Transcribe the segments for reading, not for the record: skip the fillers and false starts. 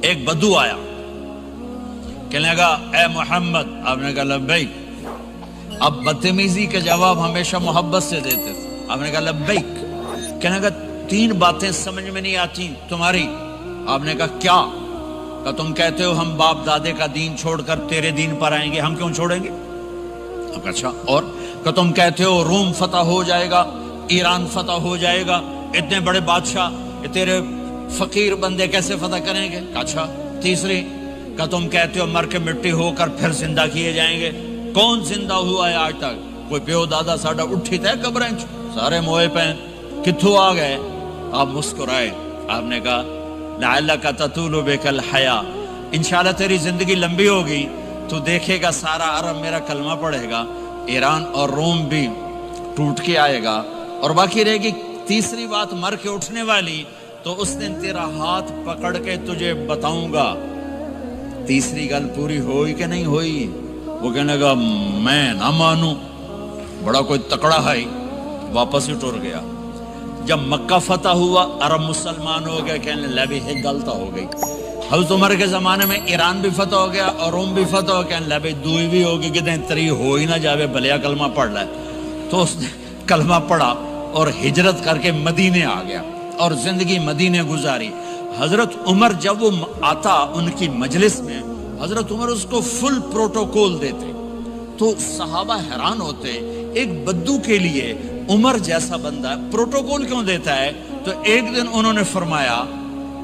ایک بدو آیا، کہنے لگا اے محمد، آپ نے کہا لبیک۔ اب بدتمیزی کا جواب ہمیشہ محبت سے دیتے تھے، آپ نے کہا لبیک۔ کہنے لگا 3 باتیں سمجھ میں نہیں آتی تمہاری۔ آپ نے کہا کیا؟ کہ تم کہتے ہو ہم باپ دادے کا دین چھوڑ کر تیرے دین پر آئیں گے، ہم کیوں چھوڑیں گے؟ اچھا، اور کہ تم کہتے ہو روم فتح ہو جائے گا، ایران فتح ہو جائے گا، اتنے بڑے بادشاہ تیرے فقیر بندے کیسے فتح کریں گے؟ اچھا، تیسری کہ تم کہتے ہو مر کے مٹی ہو کر پھر زندہ کیے جائیں گے، کون زندہ ہوا ہے آج تک؟ کوئی پیو دادا ساڈا اٹھی تے قبریں سارے موئے پہ کتھوں آ گئے؟ آپ مسکرائے، آپ نے کہا لعلک تطول بک الحیا، انشاءاللہ تیری زندگی لمبی ہوگی تو دیکھے گا سارا عرب میرا کلمہ پڑھے گا، ایران اور روم بھی ٹوٹ کے آئے گا، اور باقی رہے گی تیسری بات مر کے اٹھنے والی، تو اس دن تیرا ہاتھ پکڑ کے تجھے بتاؤں گا۔ تیسری گل پوری ہوئی کہ نہیں ہوئی؟ وہ کہنے لگا میں نہ مانوں، بڑا کوئی تکڑا ہے، واپس ہی ٹر گیا۔ جب مکہ فتح ہوا، عرب مسلمان ہو گئے، کہنے لے بھی ایک غلطہ ہو گئی۔ حضرت عمر کے زمانے میں ایران بھی فتح ہو گیا اور روم بھی فتح ہو گیا، کہنے لے بھی دوئی بھی ہوگی کہ دیں تری ہو ہی نہ جاوے، بھلیا کلمہ پڑھ لے۔ تو اس نے کلمہ پڑھا اور ہجرت کر کے مدینے آ گیا اور زندگی مدینے گزاری۔ حضرت عمر جب وہ آتا ان کی مجلس میں، حضرت عمر اس کو فل پروٹوکول دیتے، تو صحابہ حیران ہوتے، ایک بدو کے لیے عمر جیسا بندہ پروٹوکول کیوں دیتا ہے؟ تو ایک دن انہوں نے فرمایا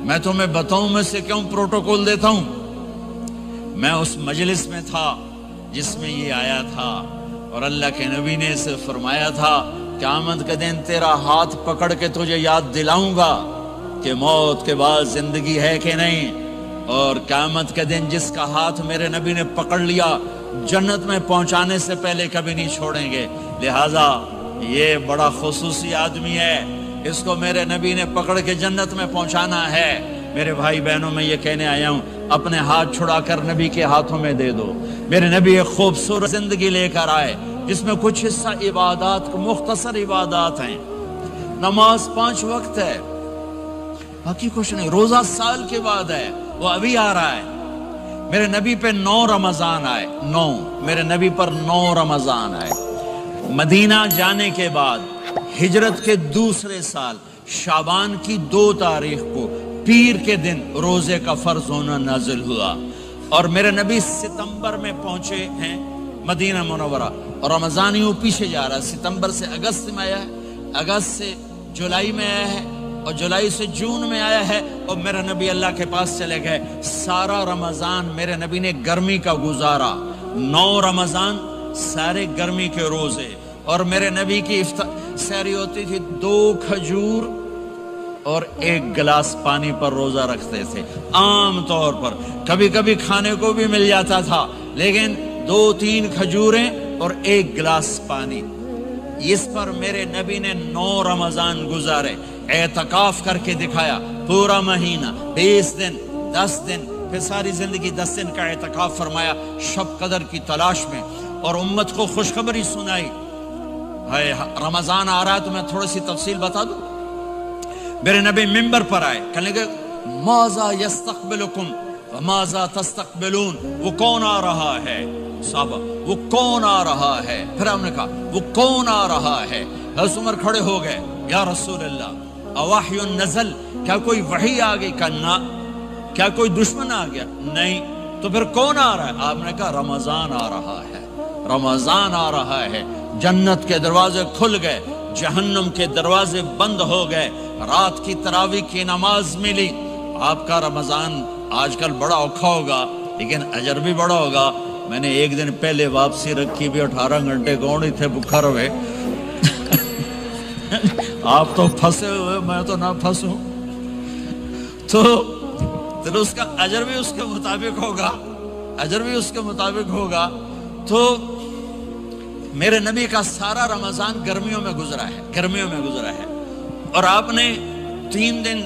میں تمہیں بتاؤں میں سے کیوں پروٹوکول دیتا ہوں؟ میں اس مجلس میں تھا جس میں یہ آیا تھا، اور اللہ کے نبی نے اسے فرمایا تھا قیامت کے دن تیرا ہاتھ پکڑ کے تجھے یاد دلاؤں گا کہ موت کے بعد زندگی ہے کہ نہیں، اور قیامت کے دن جس کا ہاتھ میرے نبی نے پکڑ لیا جنت میں پہنچانے سے پہلے کبھی نہیں چھوڑیں گے، لہٰذا یہ بڑا خصوصی آدمی ہے، اس کو میرے نبی نے پکڑ کے جنت میں پہنچانا ہے۔ میرے بھائی بہنوں میں یہ کہنے آیا ہوں، اپنے ہاتھ چھڑا کر نبی کے ہاتھوں میں دے دو۔ میرے نبی ایک خوبصورت زندگی لے کر آئے جس میں کچھ حصہ عبادات، مختصر عبادات ہیں، نماز 5 وقت ہے، باقی کچھ نہیں، روزہ سال کے بعد ہے، وہ ابھی آ رہا ہے۔ میرے نبی پہ 9 رمضان آئے، 9 میرے نبی پر 9 رمضان آئے۔ مدینہ جانے کے بعد ہجرت کے دوسرے سال شعبان کی 2 تاریخ کو پیر کے دن روزے کا فرض ہونا نازل ہوا، اور میرے نبی ستمبر میں پہنچے ہیں مدینہ منورہ، اور رمضان یوں پیچھے جا رہا ہے، ستمبر سے اگست میں آیا ہے، اگست سے جولائی میں آیا ہے، اور جولائی سے جون میں آیا ہے، اور میرے نبی اللہ کے پاس چلے گئے۔ سارا رمضان میرے نبی نے گرمی کا گزارا، 9 رمضان سارے گرمی کے روزے، اور میرے نبی کی سحری ہوتی تھی 2 کھجور اور 1 گلاس پانی پر روزہ رکھتے تھے عام طور پر، کبھی کبھی کھانے کو بھی مل جاتا تھا، لیکن 2-3 کھجوریں اور 1 گلاس پانی، اس پر میرے نبی نے 9 رمضان گزارے، اعتکاف کر کے دکھایا، پورا مہینہ 20 دن 10 دن، پھر ساری زندگی 10 دن کا اعتکاف فرمایا شب قدر کی تلاش میں، اور امت کو خوشخبری سنائی۔ رمضان آ رہا ہے تو میں تھوڑی سی تفصیل بتا دوں۔ میرے نبی منبر پر آئے، کہنے لگے ماذا یستقبلکم وماذا تستقبلون، وہ کون آ رہا ہے؟ صحابہ وہ کون آ رہا ہے؟ پھر ہم نے کہا وہ کون آ رہا ہے؟ حضرت عمر کھڑے ہو گئے، یا رسول اللہ اوحی نزل، کیا کوئی وحی آ گئی؟ کہا نہ۔ کیا کوئی دشمن آ گیا؟ نہیں۔ تو پھر کون آ رہا ہے؟ آپ نے کہا رمضان آ رہا ہے، رمضان آ رہا ہے۔ جنت کے دروازے کھل گئے، جہنم کے دروازے بند ہو گئے، رات کی تراویح کی نماز ملی۔ آپ کا رمضان آج کل بڑا اوکھا ہوگا لیکن اجر بھی بڑا ہوگا۔ میں نے ایک دن پہلے واپسی رکھی بھی، 18 گھنٹے کون ہی تھے بھوکا رہے آپ تو پھنسے ہوئے، میں تو نہ پھنسوں، تو پھر اس کا اجر بھی اس کے مطابق ہوگا، اجر بھی اس کے مطابق ہوگا۔ تو میرے نبی کا سارا رمضان گرمیوں میں گزرا ہے، گرمیوں میں گزرا ہے، اور آپ نے 3 دن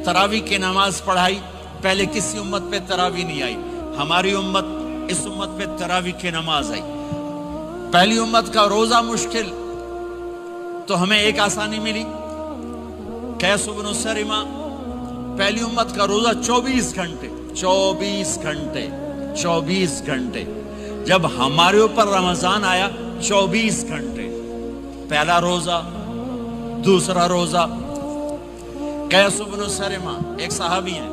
تراویح کی نماز پڑھائی۔ پہلے کسی امت پہ تراویح نہیں آئی، ہماری امت، اس امت پہ تراویح کی نماز آئی۔ پہلی امت کا روزہ مشکل، تو ہمیں ایک آسانی ملی، قیس بن سریمہ، پہلی امت کا روزہ 24 گھنٹے، 24 گھنٹے 24 گھنٹے. جب ہمارے اوپر رمضان آیا 24 گھنٹے. پہلا روزہ، دوسرا روزہ. قیس بن سرمہ ایک صحابی ہیں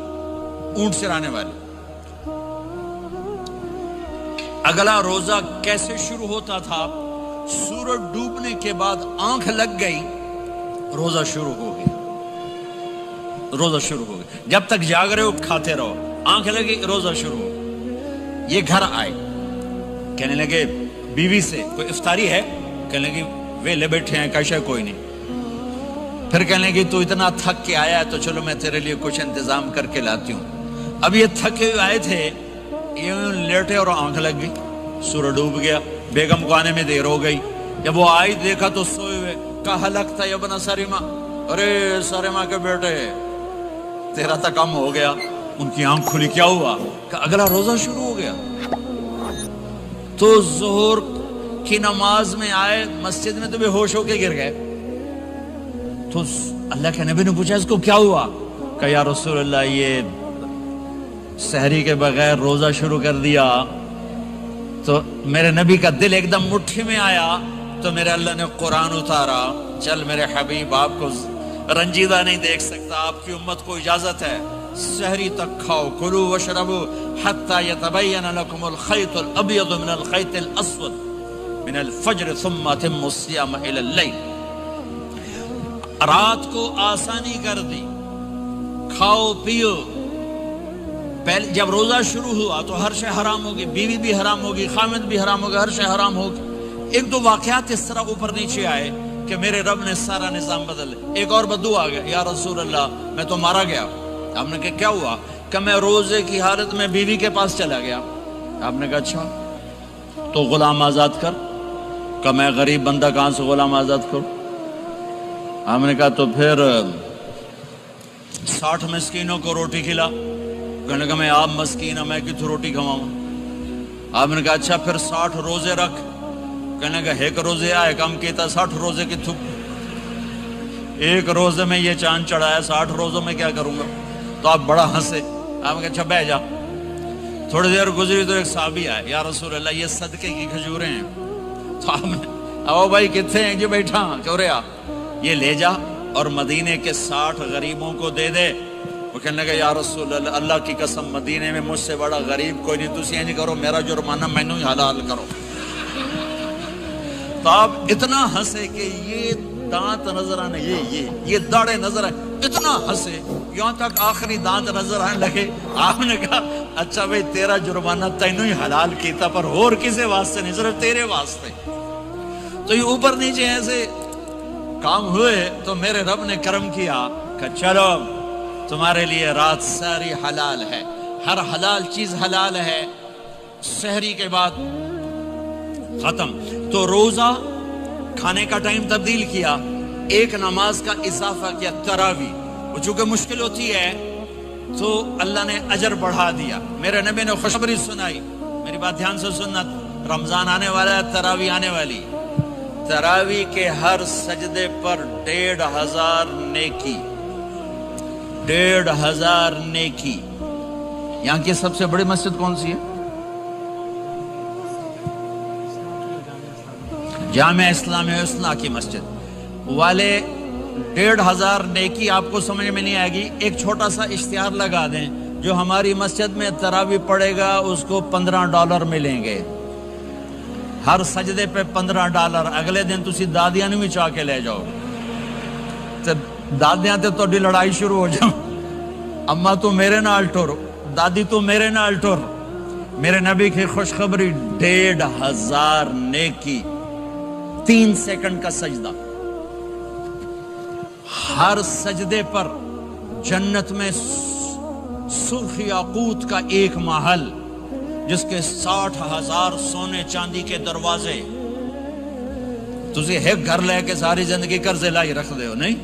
اونٹ چرانے والے. اگلا روزہ کیسے شروع ہوتا تھا؟ سورج ڈوبنے کے بعد آنکھ لگ گئی، روزہ شروع ہو گیا. روزہ شروع ہو گیا. جب تک جاگ رہے ہو کھاتے رہو، آنکھ لگی روزہ شروع ہو. یہ گھر آئے، کہنے لگے بیوی سے کوئی افطاری ہے؟ کہنے لگے ویلے بیٹھے ہیں، کیسا کوئی نہیں. پھر کہنے لگے تو اتنا تھک کے آیا ہے تو چلو میں تیرے لیے کچھ انتظام کر کے لاتی ہوں. اب یہ تھکے ہوئے آئے تھے، یہ لیٹے اور آنکھ لگ گئی، سورج ڈوب گیا. بیگم کو آنے میں دیر ہو گئی. جب وہ آئی دیکھا تو سوئے ہوئے. کہا لگتا ہے ابن سرمہ، ارے سرمہ کے بیٹے تیرا تو کم ہو گیا. ان کی آنکھ کھلی، کیا ہوا؟ کہ اگلا روزہ شروع ہو گیا. تو ظہر کی نماز میں آئے مسجد میں تو بے ہوش ہو کے گر گئے. تو اللہ کے نبی نے پوچھا اس کو کیا ہوا؟ کہ یا رسول اللہ یہ سحری کے بغیر روزہ شروع کر دیا. تو میرے نبی کا دل ایک دم مٹھی میں آیا. تو میرے اللہ نے قرآن اتارا، چل میرے حبیب آپ کو رنجیدہ نہیں دیکھ سکتا، آپ کی امت کو اجازت ہے سحری تک کھاؤ، کلو وشربو حتی یتبین لکم الخیط الابیض من الخیط الاسود من الفجر ثم اتموا الصیام الی اللیل. رات کو آسانی کر دی، کھاؤ پیو. پہلے جب روزہ شروع ہوا تو ہر شے حرام ہوگی، بیوی بھی حرام ہوگی، خامد بھی حرام ہوگا، ہر شے حرام ہوگی. ایک دو واقعات اس طرح اوپر نیچے آئے کہ میرے رب نے سارا نظام بدل. ایک اور بدو آ گیا، یا رسول اللہ میں تو مارا گیا. آپ نے کہا کیا ہوا؟ کہ میں روزے کی حالت میں بیوی کے پاس چلا گیا. آپ نے کہا اچھا تو غلام آزاد کر. کہ میں غریب بندہ کہاں سے غلام آزاد کروں؟ آپ نے کہا تو پھر 60 مسکینوں کو روٹی کھلا. کہنے لگا میں آپ مسکین ہوں، میں کتوں روٹی کھواؤں؟ آپ نے کہا اچھا پھر 60 روزے رکھ. کہنے لگا ایک روزے آئے کم کیتا، 60 روزے کی تھک. ایک روزے میں یہ چاند چڑھایا، 60 روزوں میں کیا کروں گا؟ تو آپ بڑا ہنسے. آپ نے کہا اچھا بیٹھ جا. تھوڑی دیر گزری تو ایک صحابی آئے، یا رسول اللہ یہ صدقے کی کھجوریں ہیں. تو آپ نے او بھائی کتنے ہیں؟ جو بیٹھا کیوں رہا، یہ لے جا اور مدینے کے 60 غریبوں کو دے دے. وہ کہنے لگا یا رسول اللہ اللہ کی قسم مدینے میں مجھ سے بڑا غریب کوئی نہیں، تسی یہ نہیں کرو، میرا جرمانہ مینوں ہی حلال کرو. تو آپ اتنا ہنسے کہ یہ دانت نظر آنے، یہ داڑے نظر آئے. اتنا ہنسے یہاں تک آخری دانت نظر آنے لگے. آپ نے کہا اچھا بھائی تیرا جرمانہ تینوں ہی حلال کیتا، پر اور کسے واسطے نہیں، صرف تیرے واسطے. تو یہ اوپر نیچے ایسے کام ہوئے تو میرے رب نے کرم کیا کہ چلو تمہارے لیے رات ساری حلال ہے، ہر حلال چیز حلال ہے. سحری کے بعد ختم. تو روزہ کھانے کا ٹائم تبدیل کیا، ایک نماز کا اضافہ کیا، تراویح. وہ چونکہ مشکل ہوتی ہے تو اللہ نے اجر بڑھا دیا. میرے نبی نے خوشخبری سنائی، میری بات دھیان سے سننا، رمضان آنے والا ہے، تراویح آنے والی. تراویح کے ہر سجدے پر 1500 نیکی، 1500 نیکی. یہاں کی سب سے بڑی مسجد کون سی ہے؟ جامعہ اسلامیہ حسنہ کی مسجد والے. 1500 نیکی آپ کو سمجھ میں نہیں آئے گی. ایک چھوٹا سا اشتہار لگا دیں، جو ہماری مسجد میں تراویح پڑے گا اس کو $15 ملیں گے، ہر سجدے پہ $15. اگلے دن تسی دادیاں بھی چاہ کے لے جاؤ. دادیاں تے تہاڈی لڑائی شروع ہو جاؤ، اما تو میرے نال ٹر، دادی تو میرے نال ٹر. میرے نبی کی خوشخبری 1500 نیکی، 3 سیکنڈ کا سجدہ. ہر سجدے پر جنت میں سرخ یاقوت کا ایک محل جس کے 60,000 سونے چاندی کے دروازے. تسی ایک گھر لے کے ساری زندگی قرضے لائی رکھ دے ہو نہیں.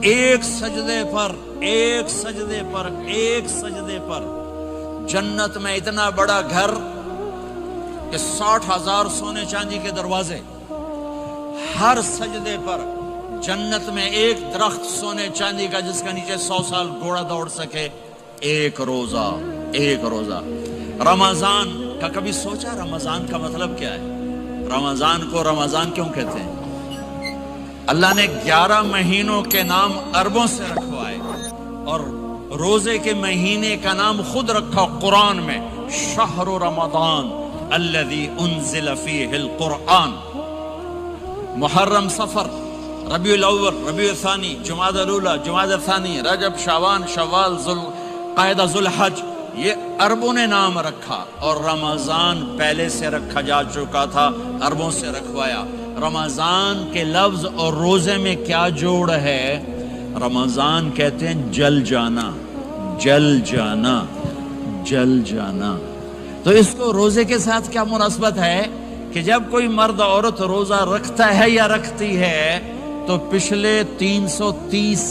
ایک سجدے پر جنت میں اتنا بڑا گھر کہ 60,000 سونے چاندی کے دروازے. ہر سجدے پر جنت میں ایک درخت سونے چاندی کا جس کا نیچے 100 سال گھوڑا دوڑ سکے. ایک روزہ، ایک روزہ۔ رمضان کا کبھی سوچا رمضان کا مطلب کیا ہے؟ رمضان کو رمضان کیوں کہتے ہیں؟ اللہ نے 11 مہینوں کے نام عربوں سے رکھوائے اور روزے کے مہینے کا نام خود رکھا قرآن میں، شہر رمضان الذی انزل فیہ القرآن۔ محرم، صفر، ربیع الاول، ربیع الثانی، جمادی الاولی، جمادی الثانی، رجب، شعبان، شوال، ذوالقعدہ، ذوالحج، یہ عربوں نے نام رکھا، اور رمضان پہلے سے رکھا جا چکا تھا، عربوں سے رکھوایا۔ رمضان کے لفظ اور روزے میں کیا جوڑ ہے؟ رمضان کہتے ہیں جل جانا، جل جانا، جل جانا۔ تو اس کو روزے کے ساتھ کیا مناسبت ہے کہ جب کوئی مرد عورت روزہ رکھتا ہے یا رکھتی ہے تو پچھلے 330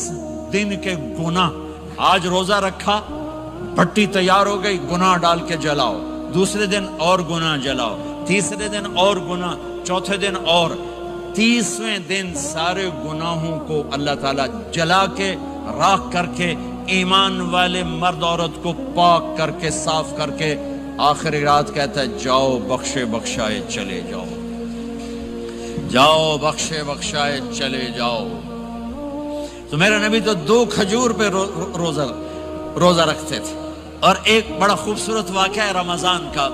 دن کے گناہ، آج روزہ رکھا، بھٹی تیار ہو گئی، گناہ ڈال کے جلاؤ، دوسرے دن اور گناہ جلاؤ، تیسرے دن اور گناہ، چوتھے دن اور، 30ویں دن سارے گناہوں کو اللہ تعالیٰ جلا کے، راکھ کر کے، ایمان والے مرد عورت کو پاک کر کے، صاف کر کے، آخری رات کہتا ہے جاؤ بخشے بخشائے چلے جاؤ، جاؤ بخشے بخشائے چلے جاؤ۔ تو میرا نبی تو 2 کھجور پہ روزہ رکھتے تھے۔ اور ایک بڑا خوبصورت واقعہ ہے رمضان کا،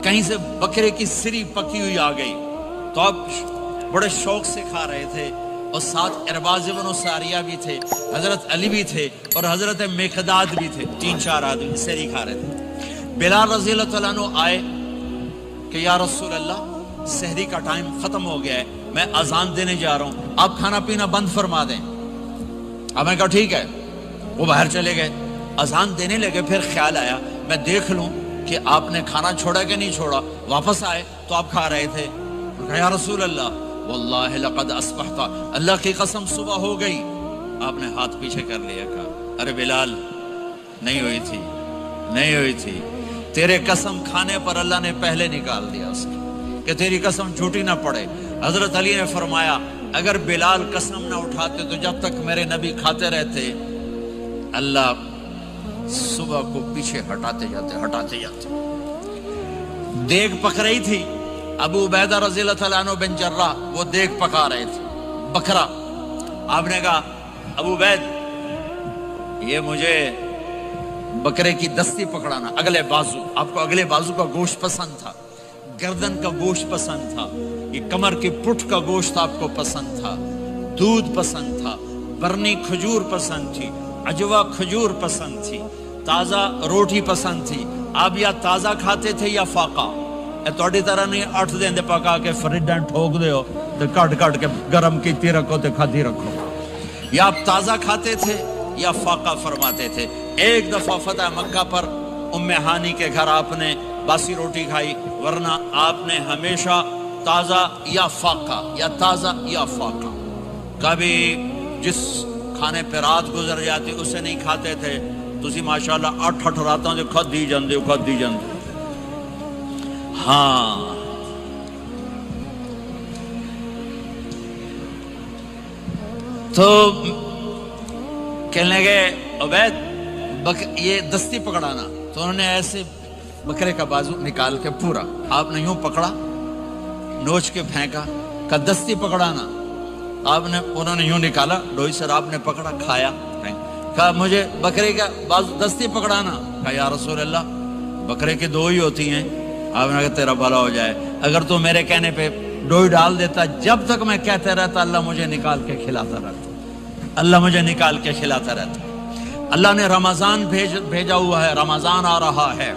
کہیں سے بکرے کی سری پکی ہوئی آ گئی تو آپ بڑے شوق سے کھا رہے تھے، اور ساتھ ارباز بن ساریہ بھی تھے، حضرت علی بھی تھے، اور حضرت مقداد بھی تھے، 3-4 آدمی سری کھا رہے تھے۔ بلال رضی اللہ عنہ آئے کہ یا رسول اللہ سحری کا ٹائم ختم ہو گیا ہے، میں اذان دینے جا رہا ہوں، آپ کھانا پینا بند فرما دیں۔ اب میں کہا ٹھیک ہے، وہ باہر چلے گئے، اذان دینے لگے، پھر خیال آیا میں دیکھ لوں کہ آپ نے کھانا چھوڑا کہ نہیں چھوڑا۔ واپس آئے تو آپ کھا رہے تھے، کہا یا رسول اللہ واللہ لقد اصبحت، اللہ کی قسم صبح ہو گئی۔ آپ نے ہاتھ پیچھے کر لیا، کہا ارے بلال نہیں ہوئی تھی، نہیں ہوئی تھی، تیرے قسم کھانے پر اللہ نے پہلے نکال دیا اس کو کہ تیری قسم جھوٹی نہ پڑے۔ حضرت علی نے فرمایا اگر بلال قسم نہ اٹھاتے تو جب تک میرے نبی کھاتے رہتے اللہ صبح کو پیچھے ہٹاتے جاتے۔ دیگ پک رہی تھی، ابو عبیدہ رضی اللہ تعالیٰ عنہ بن جراح وہ دیگ پکا رہے تھے، بکرا۔ آپ نے کہا ابو عبید یہ مجھے بکرے کی دستی پکڑانا، اگلے بازو، آپ کو اگلے بازو کا گوشت پسند تھا، گردن کا گوشت پسند تھا، یہ کمر کی پٹھ کا گوشت آپ کو پسند تھا، دودھ پسند تھا، برنی کھجور پسند تھی، عجوا کھجور پسند تھی، تازہ روٹی پسند تھی۔ آپ یا تازہ کھاتے تھے یا فاقہ، توڑی طرح نہیں 8 دن دے پکا کے فریڈن ٹھوک دے ہو تو کٹ کے گرم کیتی رکھو تو کھاتی رکھو، یا آپ تازہ کھاتے تھے یا فاقہ فرماتے تھے۔ ایک دفعہ فتح مکہ پر ام ہانی کے گھر آپ نے باسی روٹی کھائی، ورنہ آپ نے ہمیشہ تازہ یا فاقہ، یا تازہ یا فاقہ، کبھی جس کھانے پہ رات گزر جاتی اسے نہیں کھاتے تھے۔ تسی ماشاءاللہ 8 راتوں جو کھدی جاندے ہو۔ ہاں تو کہنے لگے عبید یہ دستی پکڑانا، تو انہوں نے ایسے بکرے کا بازو نکال کے پورا آپ نے یوں پکڑا، نوچ کے پھینکا، کہ دستی پکڑانا، انہوں نے یوں نکالا ڈوئی سر، آپ نے پکڑا، کھایا، کہا مجھے بکرے کا بازو دستی پکڑانا، کہا یا رسول اللہ بکرے کی 2 ہی ہوتی ہیں۔ آپ نے کہا تیرا بھلا ہو جائے، اگر تو میرے کہنے پہ ڈوئی ڈال دیتا، جب تک میں کہتے رہتا اللہ مجھے نکال کے کھلاتا رہتا، اللہ مجھے نکال کے کھلاتا رہتا۔ اللہ نے رمضان بھیجا ہوا ہے، رمضان آ رہا ہے،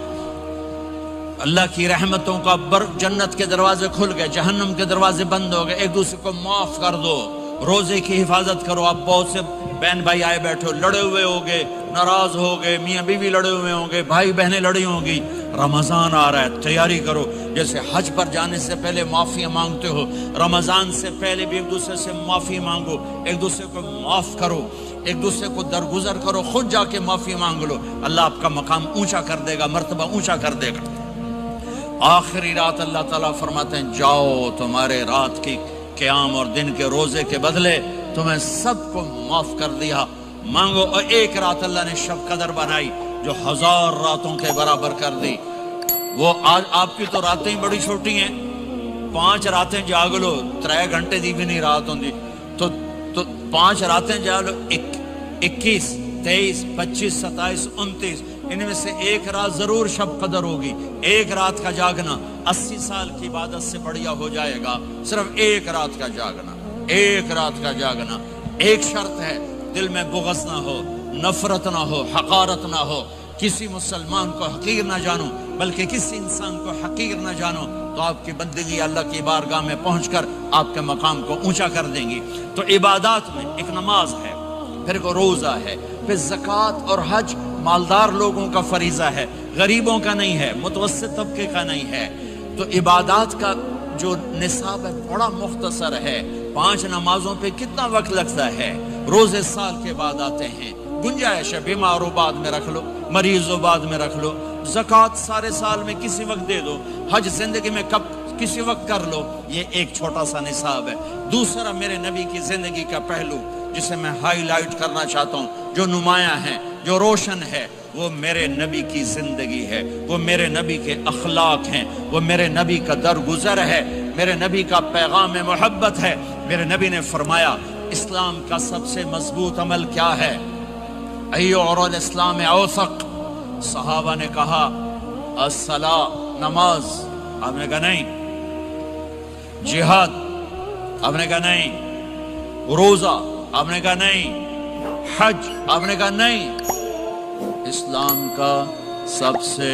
اللہ کی رحمتوں کا جنت کے دروازے کھل گئے، جہنم کے دروازے بند ہو گئے، ایک دوسرے کو معاف کر دو، روزے کی حفاظت کرو۔ آپ بہت سے بہن بھائی آئے بیٹھے ہو، لڑے ہوئے ہوگے، ناراض ہو گئے، میاں بیوی لڑے ہوئے ہوں گے، بھائی بہنیں لڑی ہوں گی، رمضان آ رہا ہے، تیاری کرو۔ جیسے حج پر جانے سے پہلے معافیاں مانگتے ہو، رمضان سے پہلے بھی ایک دوسرے سے معافی مانگو، ایک دوسرے کو معاف کرو، ایک دوسرے کو درگزر کرو، خود جا کے معافی مانگ لو، اللہ آپ کا مقام اونچا کر دے گا، مرتبہ اونچا کر دے گا۔ آخری رات اللہ تعالیٰ فرماتے ہیں جاؤ، تمہارے رات کی قیام اور دن کے روزے کے بدلے تمہیں سب کو معاف کر دیا، مانگو، اور ایک رات اللہ نے شب قدر بنائی جو 1000 راتوں کے برابر کر دی۔ وہ آج آپ کی تو راتیں بڑی چھوٹی ہیں، 5 راتیں جاگ لو، 3 گھنٹے دی بھی نہیں رات ہوندی، تو 5 راتیں جاگ لو، 21 23 25 27 29، ان میں سے ایک رات ضرور شب قدر ہوگی۔ ایک رات کا جاگنا 80 سال کی عبادت سے بڑھیا ہو جائے گا، صرف ایک رات کا جاگنا، ایک رات کا جاگنا۔ ایک شرط ہے، دل میں بغض نہ ہو، نفرت نہ ہو، حقارت نہ ہو، کسی مسلمان کو حقیر نہ جانو، بلکہ کسی انسان کو حقیر نہ جانو، تو آپ کی بندگی اللہ کی بارگاہ میں پہنچ کر آپ کے مقام کو اونچا کر دیں گی۔ تو عبادات میں ایک نماز ہے، پھر کو روزہ ہے، پھر زکوٰۃ اور حج مالدار لوگوں کا فریضہ ہے، غریبوں کا نہیں ہے، متوسط طبقے کا نہیں ہے۔ تو عبادات کا جو نصاب ہے بڑا مختصر ہے۔ 5 نمازوں پہ کتنا وقت لگتا ہے؟ روزے سال کے بعد آتے ہیں، گنجائش ہے، بیمار ہو بعد میں رکھ لو، مریض ہو بعد میں رکھ لو، زکوٰۃ سارے سال میں کسی وقت دے دو، حج زندگی میں کب کسی وقت کر لو۔ یہ ایک چھوٹا سا نصاب ہے۔ دوسرا میرے نبی کی زندگی کا پہلو جسے میں ہائی لائٹ کرنا چاہتا ہوں، جو نمایاں ہے، جو روشن ہے، وہ میرے نبی کی زندگی ہے، وہ میرے نبی کے اخلاق ہیں، وہ میرے نبی کا درگزر ہے، میرے نبی کا پیغام محبت ہے۔ میرے نبی نے فرمایا اسلام کا سب سے مضبوط عمل کیا ہے؟ ایو اور الاسلام اوثق۔ صحابہ نے کہا الصلاۃ، نماز، آپ نے کہا نہیں۔ جہاد، آپ نے کہا نہیں۔ روزہ، آپ نے کہا نہیں۔ حج، آپ نے کہا نہیں۔ اسلام کا سب سے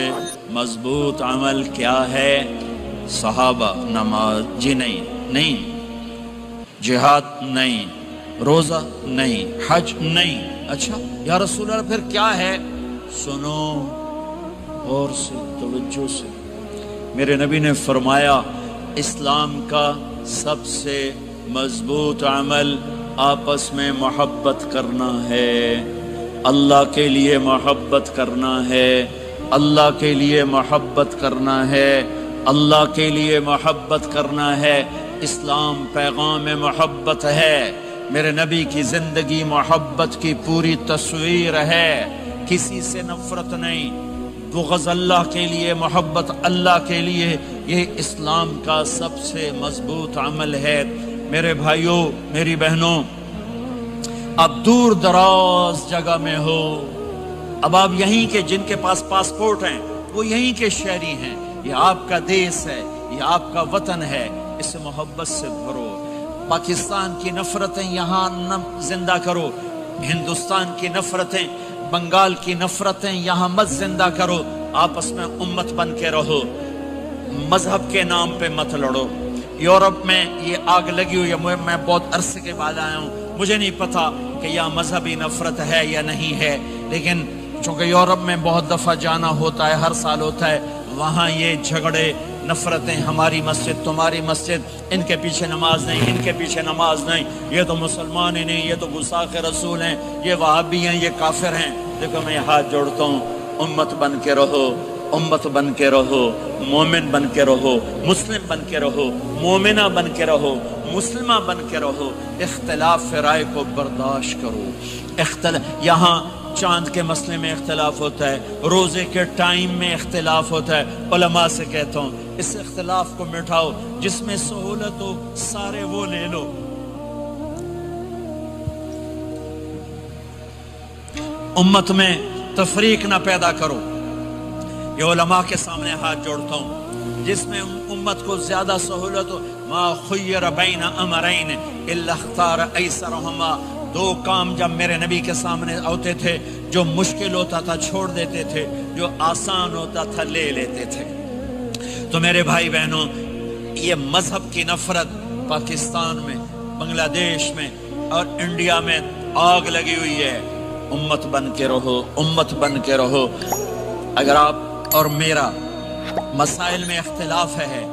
مضبوط عمل کیا ہے؟ صحابہ، نماز، جی نہیں۔ جہاد نہیں، روزہ نہیں، حج نہیں۔ اچھا یا رسول اللہ پھر کیا ہے؟ سنو اور سے توجہ سے، میرے نبی نے فرمایا اسلام کا سب سے مضبوط عمل آپس میں محبت کرنا ہے، اللہ کے لیے محبت کرنا ہے، اللہ کے لیے محبت کرنا ہے، اللہ کے لیے محبت کرنا ہے۔ اسلام پیغام محبت ہے، میرے نبی کی زندگی محبت کی پوری تصویر ہے، کسی سے نفرت نہیں، بغض اللہ کے لیے، محبت اللہ کے لیے، یہ اسلام کا سب سے مضبوط عمل ہے۔ میرے بھائیوں، میری بہنوں، اب دور دراز جگہ میں ہو، اب آپ یہیں کے، جن کے پاس پاسپورٹ ہیں وہ یہیں کے شہری ہیں، یہ آپ کا دیس ہے، یہ آپ کا وطن ہے، اسے محبت سے بھرو۔ پاکستان کی نفرتیں یہاں نہ زندہ کرو، ہندوستان کی نفرتیں، بنگال کی نفرتیں یہاں مت زندہ کرو، آپس میں امت بن کے رہو، مذہب کے نام پہ مت لڑو۔ یورپ میں یہ آگ لگی ہوئی ہے، میں بہت عرصے کے بعد آیا ہوں، مجھے نہیں پتا کہ یہاں مذہبی نفرت ہے یا نہیں ہے، لیکن چونکہ یورپ میں بہت دفعہ جانا ہوتا ہے، ہر سال ہوتا ہے، وہاں یہ جھگڑے، نفرتیں، ہماری مسجد، تمہاری مسجد، ان کے پیچھے نماز نہیں، ان کے پیچھے نماز نہیں، یہ تو مسلمان ہی نہیں، یہ تو گستاخ رسول ہیں، یہ وہابی ہیں، یہ کافر ہیں۔ دیکھو میں ہاتھ جوڑتا ہوں، امت بن کے رہو، امت بن کے رہو، مومن بن کے رہو، مسلم بن کے رہو، مومنہ بن کے رہو، مسلمہ بن کے رہو، اختلاف رائے کو برداشت کرو۔ یہاں چاند کے مسئلے میں اختلاف ہوتا ہے، روزے کے ٹائم میں اختلاف ہوتا ہے، علماء سے کہتا ہوں اس اختلاف کو مٹھاؤ، جس میں سہولت ہو سارے وہ لے لو۔ امت میں تفریق نہ پیدا کرو، یہ علماء کے سامنے ہاتھ جوڑتا ہوں، جس میں امت کو زیادہ سہولت ہو، ما خیر بین امرین الا اختار ایسرہما، 2 کام جب میرے نبی کے سامنے ہوتے تھے، جو مشکل ہوتا تھا چھوڑ دیتے تھے، جو آسان ہوتا تھا لے لیتے تھے۔ تو میرے بھائی بہنوں، یہ مذہب کی نفرت پاکستان میں، بنگلہ دیش میں اور انڈیا میں آگ لگی ہوئی ہے۔ امت بن کے رہو، امت بن کے رہو۔ اگر آپ اور میرا مسائل میں اختلاف ہے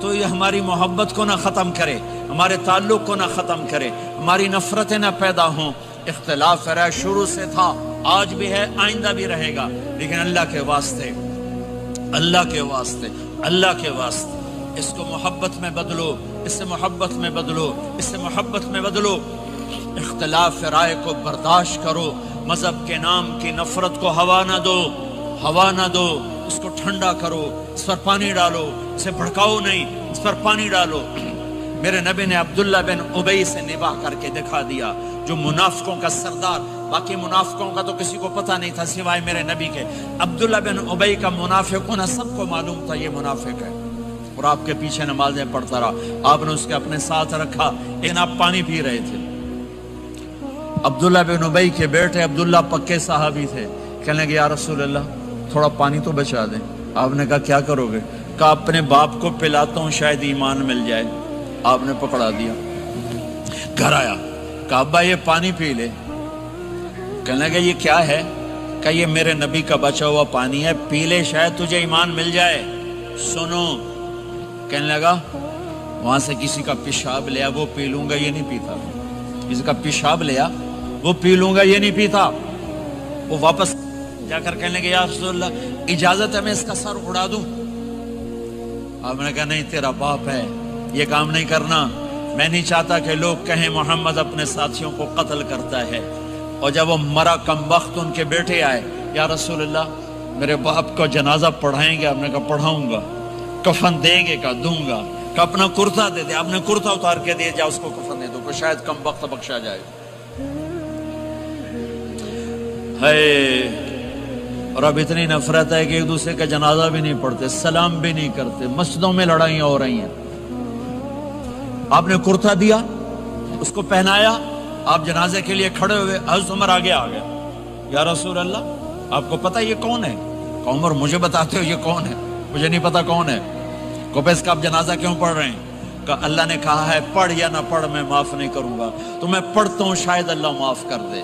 تو یہ ہماری محبت کو نہ ختم کرے، ہمارے تعلق کو نہ ختم کرے، ہماری نفرتیں نہ پیدا ہوں۔ اختلاف رہا شروع سے تھا، آج بھی ہے، آئندہ بھی رہے گا، لیکن اللہ کے واسطے، اللہ کے واسطے، اللہ کے واسطے اس کو محبت میں بدلو، اس سے محبت میں بدلو، اس سے محبت میں بدلو۔ اختلاف رائے کو برداشت کرو، مذہب کے نام کی نفرت کو ہوا نہ دو، ہوا نہ دو، اس کو ٹھنڈا کرو، اس پر پانی ڈالو، اسے بھڑکاؤ نہیں، اس پر پانی ڈالو۔ میرے نبی نے عبداللہ بن ابی سے نباہ کر کے دکھا دیا، جو منافقوں کا سردار، باقی منافقوں کا تو کسی کو پتہ نہیں تھا سوائے میرے نبی کے، عبداللہ بن ابی کا منافق ہونا سب کو معلوم تھا، یہ منافق ہے، اور آپ کے پیچھے نمازیں پڑھتا رہا، آپ نے اس کے اپنے ساتھ رکھا، لیکن آپ پانی پی رہے تھے۔ عبداللہ بن ابی کے بیٹے عبداللہ پکے صحابی تھے، کہنے لگے یا رسول اللہ تھوڑا پانی تو بچا دیں۔ آپ نے کہا کیا کرو گے؟ کہا اپنے باپ کو پلاتا ہوں شاید ایمان مل جائے۔ آپ نے پکڑا دیا، گھر آیا، کہا ابا یہ پانی پی لے۔ کہنے لگے یہ کیا ہے؟ کہا یہ میرے نبی کا بچا ہوا پانی ہے، پی لے شاید تجھے ایمان مل جائے۔ سنو، کہنے لگا وہاں سے کسی کا پیشاب لیا وہ پی لوں گا، یہ نہیں پیتا، کسی کا پیشاب لیا وہ پی لوں گا، یہ نہیں پیتا۔ وہ واپس جا کر کہنے لگے یا رسول اللہ اجازت ہے میں اس کا سر اڑا دوں؟ آپ نے کہا نہیں، تیرا باپ ہے، یہ کام نہیں کرنا، میں نہیں چاہتا کہ لوگ کہیں محمد اپنے ساتھیوں کو قتل کرتا ہے۔ اور جب وہ مرا کم وقت ان کے بیٹے آئے، یا رسول اللہ میرے باپ کو جنازہ پڑھائیں گے؟ آپ نے کہا پڑھاؤں گا۔ کفن دیں گے؟ کہا دوں گا۔ کہ اپنا کرتا دے دے، آپ نے کرتا اتار کے دیا، جا اس کو کفن دے دو، کہ شاید کم وقت بخشا جائے۔ اور اب اتنی نفرت ہے کہ ایک دوسرے کا جنازہ بھی نہیں پڑھتے، سلام بھی نہیں کرتے، مسجدوں میں لڑائیاں ہو رہی ہیں۔ آپ نے کرتا دیا، اس کو پہنایا، آپ جنازے کے لیے کھڑے ہوئے، حضرت عمر آگے آ گیا، یا رسول اللہ آپ کو پتہ یہ کون ہے؟ کہ عمر مجھے بتاتے ہو یہ کون ہے؟ مجھے نہیں پتا کون ہے۔ کہ اس کا آپ جنازہ کیوں پڑھ رہے ہیں؟ کہ اللہ نے کہا ہے پڑھ یا نہ پڑھ میں معاف نہیں کروں گا، تو میں پڑھتا ہوں شاید اللہ معاف کر دے۔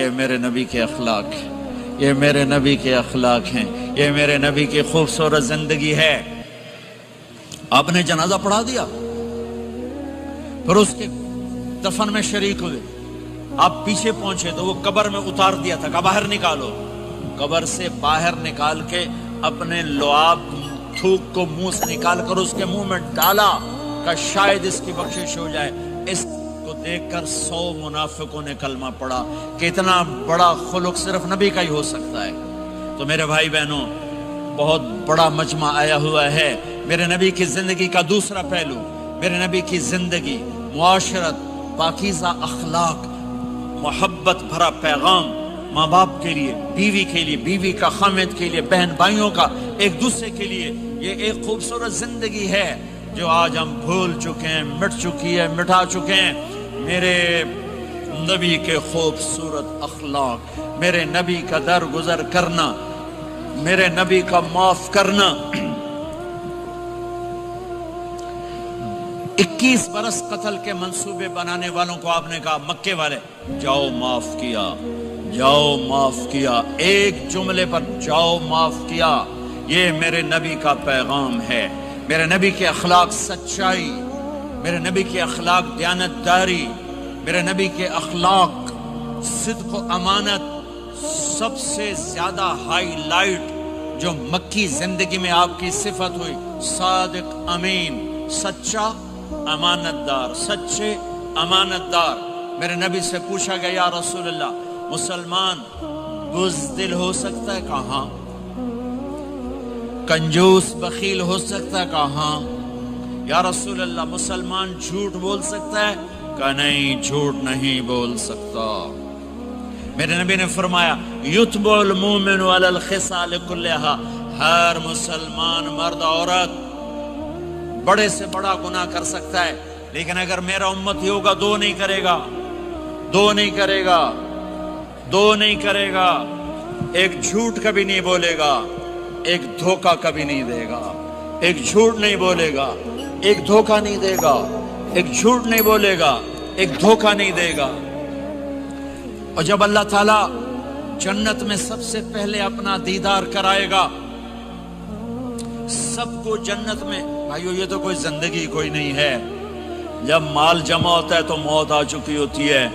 یہ میرے نبی کے اخلاق ہیں، یہ میرے نبی کے اخلاق ہیں، یہ میرے نبی کی خوبصورت زندگی ہے۔ آپ نے جنازہ پڑھا دیا، پھر اس کے دفن میں شریک ہوئے، آپ پیچھے پہنچے تو وہ قبر میں اتار دیا تھا، کہا باہر نکالو۔ قبر سے باہر نکال کے اپنے لعاب تھوک کو منہ سے نکال کر اس کے منہ میں ڈالا کہ شاید اس کی بخشش ہو جائے۔ اس کو دیکھ کر 100 منافقوں نے کلمہ پڑھا کہ اتنا بڑا خلق صرف نبی کا ہی ہو سکتا ہے۔ تو میرے بھائی بہنوں، بہت بڑا مجمع آیا ہوا ہے۔ میرے نبی کی زندگی کا دوسرا پہلو، میرے نبی کی زندگی، معاشرت، پاکیزہ اخلاق، محبت بھرا پیغام، ماں باپ کے لیے، بیوی کے لیے، بیوی کا خامد کے لیے، بہن بھائیوں کا ایک دوسرے کے لیے، یہ ایک خوبصورت زندگی ہے جو آج ہم بھول چکے ہیں، مٹ چکی ہے، مٹا چکے ہیں۔ میرے نبی کے خوبصورت اخلاق، میرے نبی کا درگزر کرنا، میرے نبی کا معاف کرنا۔ 21 برس قتل کے منصوبے بنانے والوں کو آپ نے کہا مکے والے جاؤ معاف کیا، جاؤ معاف کیا، ایک جملے پر جاؤ معاف کیا۔ یہ میرے نبی کا پیغام ہے۔ میرے نبی کے اخلاق سچائی، میرے نبی کے اخلاق دیانتداری، میرے نبی کے اخلاق صدق و امانت۔ سب سے زیادہ ہائی لائٹ جو مکی زندگی میں آپ کی صفت ہوئی، صادق امین، سچا امانت دار، سچے امانت دار۔ میرے نبی سے پوچھا گیا یا رسول اللہ مسلمان بزدل ہو سکتا ہے؟ کہاں؟ کنجوس بخیل ہو سکتا ہے؟ کہاں؟ یا رسول اللہ مسلمان جھوٹ بول سکتا ہے؟ کہ نہیں، جھوٹ نہیں بول سکتا۔ میرے نبی نے فرمایا یتبع المومن علی الخصال کلھا، ہر مسلمان مرد عورت بڑے سے بڑا گناہ کر سکتا ہے، لیکن اگر میرا امتی ہوگا دو نہیں کرے گا، دو نہیں کرے گا، دو نہیں کرے گا۔ ایک جھوٹ کبھی نہیں بولے گا، ایک دھوکہ کبھی نہیں دے گا۔ ایک جھوٹ نہیں بولے گا، ایک دھوکہ نہیں دے گا۔ ایک جھوٹ نہیں بولے گا، ایک دھوکہ نہیں دے گا۔ اور جب اللہ تعالیٰ جنت میں سب سے پہلے اپنا دیدار کرائے گا، سب کو جنت میں، بھائیو یہ تو کوئی زندگی کوئی نہیں ہے۔ جب مال جمع ہوتا ہے تو موت آ چکی ہوتی ہے۔